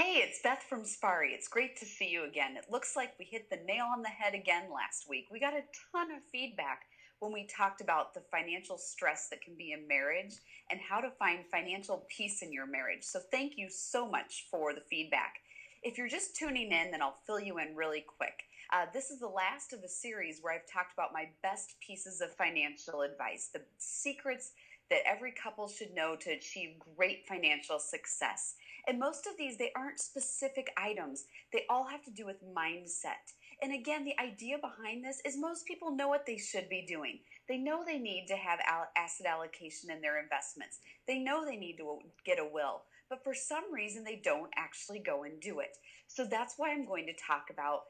Hey, it's Beth from Spari. It's great to see you again. It looks like we hit the nail on the head again last week. We got a ton of feedback when we talked about the financial stress that can be in marriage and how to find financial peace in your marriage. So thank you so much for the feedback. If you're just tuning in, then I'll fill you in really quick. This is the last of the series where I've talked about my best pieces of financial advice, the secrets that every couple should know to achieve great financial success. And most of these, they aren't specific items. They all have to do with mindset. And again, the idea behind this is most people know what they should be doing. They know they need to have asset allocation in their investments. They know they need to get a will. But for some reason, they don't actually go and do it. So that's why I'm going to talk about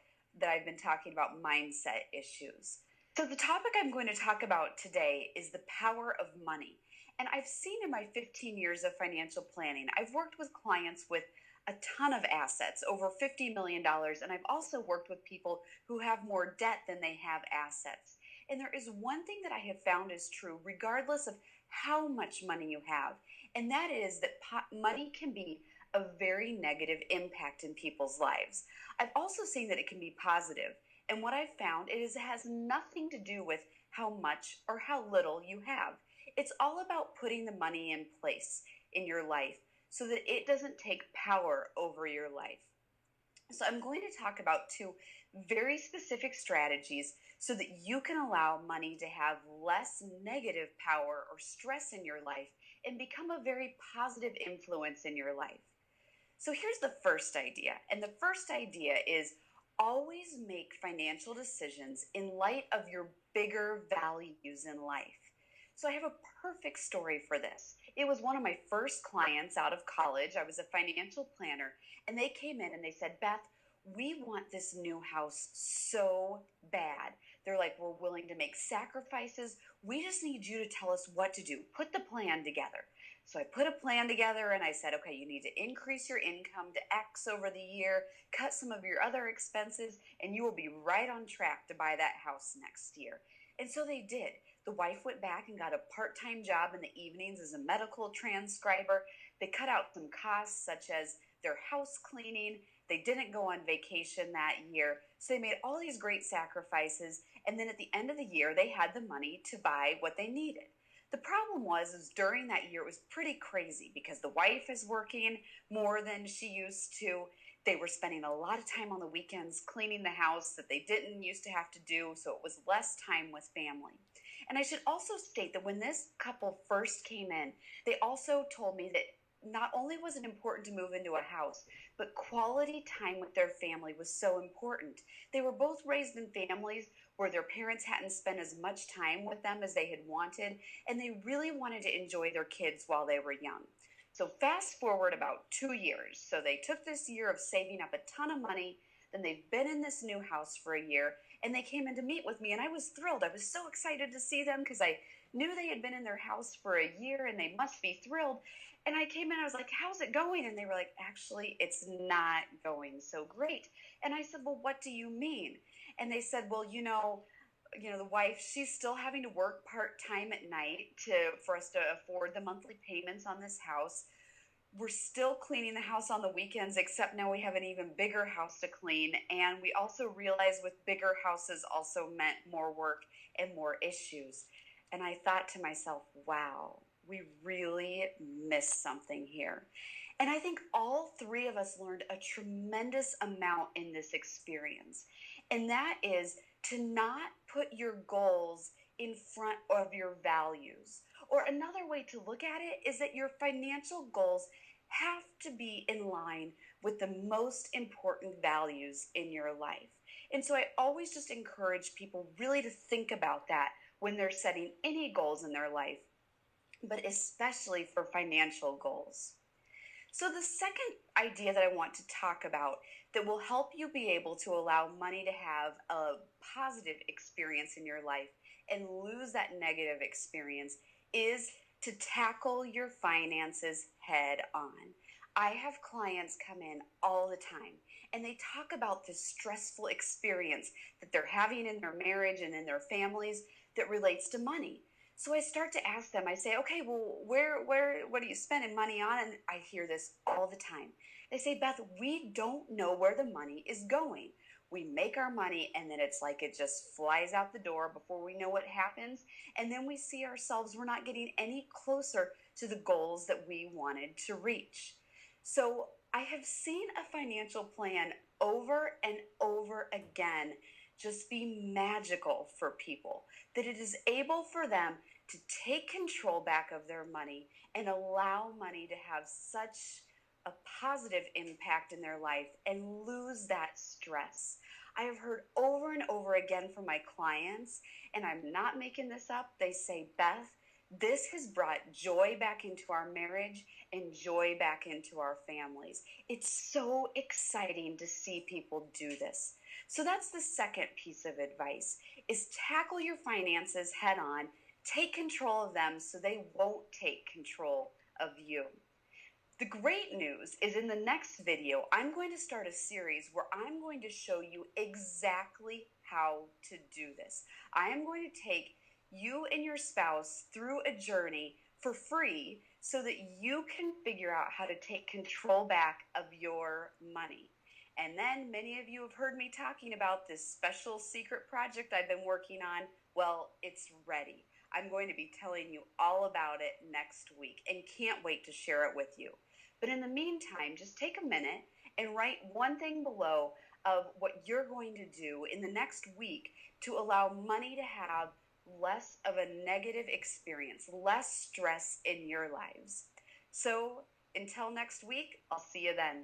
that. I've been talking about mindset issues. So the topic I'm going to talk about today is the power of money. And I've seen in my 15 years of financial planning, I've worked with clients with a ton of assets, over $50 million, and I've also worked with people who have more debt than they have assets. And there is one thing that I have found is true, regardless of how much money you have, and that is that money can be a very negative impact in people's lives. I've also seen that it can be positive. And what I've found is it has nothing to do with how much or how little you have. It's all about putting the money in place in your life so that it doesn't take power over your life. So I'm going to talk about two very specific strategies so that you can allow money to have less negative power or stress in your life and become a very positive influence in your life. So here's the first idea. And the first idea is always make financial decisions in light of your bigger values in life. So I have a perfect story for this. It was one of my first clients out of college. I was a financial planner, and they came in and they said, Beth, we want this new house so bad. They're like, we're willing to make sacrifices. We just need you to tell us what to do. Put the plan together. So I put a plan together and I said, okay, you need to increase your income to X over the year, cut some of your other expenses, and you will be right on track to buy that house next year. And so they did. The wife went back and got a part-time job in the evenings as a medical transcriber. They cut out some costs such as their house cleaning. They didn't go on vacation that year. So they made all these great sacrifices. And then at the end of the year, they had the money to buy what they needed. The problem was during that year, it was pretty crazy because the wife is working more than she used to. They were spending a lot of time on the weekends cleaning the house that they didn't used to have to do, so it was less time with family. And I should also state that when this couple first came in, they also told me that not only was it important to move into a house, but quality time with their family was so important. They were both raised in families where their parents hadn't spent as much time with them as they had wanted, and they really wanted to enjoy their kids while they were young. So fast forward about 2 years. So they took this year of saving up a ton of money. Then they've been in this new house for a year, and they came in to meet with me, and I was thrilled. I was so excited to see them because I knew they had been in their house for a year, and they must be thrilled. And I came in, I was like, how's it going? And they were like, actually, it's not going so great. And I said, well, what do you mean? And they said, well, the wife, she's still having to work part-time at night for us to afford the monthly payments on this house. We're still cleaning the house on the weekends, except now we have an even bigger house to clean. And we also realized with bigger houses also meant more work and more issues. And I thought to myself, wow, we really missed something here. And I think all three of us learned a tremendous amount in this experience. And that is to not put your goals in front of your values. Or another way to look at it is that your financial goals have to be in line with the most important values in your life. And so I always just encourage people really to think about that when they're setting any goals in their life, but especially for financial goals. So the second idea that I want to talk about that will help you be able to allow money to have a positive experience in your life and lose that negative experience is to tackle your finances head on. I have clients come in all the time and they talk about this stressful experience that they're having in their marriage and in their families that relates to money. So I start to ask them, I say, okay, well, what are you spending money on? And I hear this all the time. They say, Beth, we don't know where the money is going. We make our money and then it's like it just flies out the door before we know what happens. And then we see ourselves, we're not getting any closer to the goals that we wanted to reach. So I have seen a financial plan over and over again just be magical for people, that it is able for them to take control back of their money and allow money to have such a positive impact in their life and lose that stress. I have heard over and over again from my clients, and I'm not making this up, they say, Beth, this has brought joy back into our marriage and joy back into our families. It's so exciting to see people do this. So that's the second piece of advice, is tackle your finances head on. Take control of them so they won't take control of you. The great news is in the next video, I'm going to start a series where I'm going to show you exactly how to do this. I am going to take you and your spouse through a journey for free so that you can figure out how to take control back of your money. And then many of you have heard me talking about this special secret project I've been working on. Well, it's ready. I'm going to be telling you all about it next week and can't wait to share it with you. But in the meantime, just take a minute and write one thing below of what you're going to do in the next week to allow money to have less of a negative experience, less stress in your lives. So until next week, I'll see you then.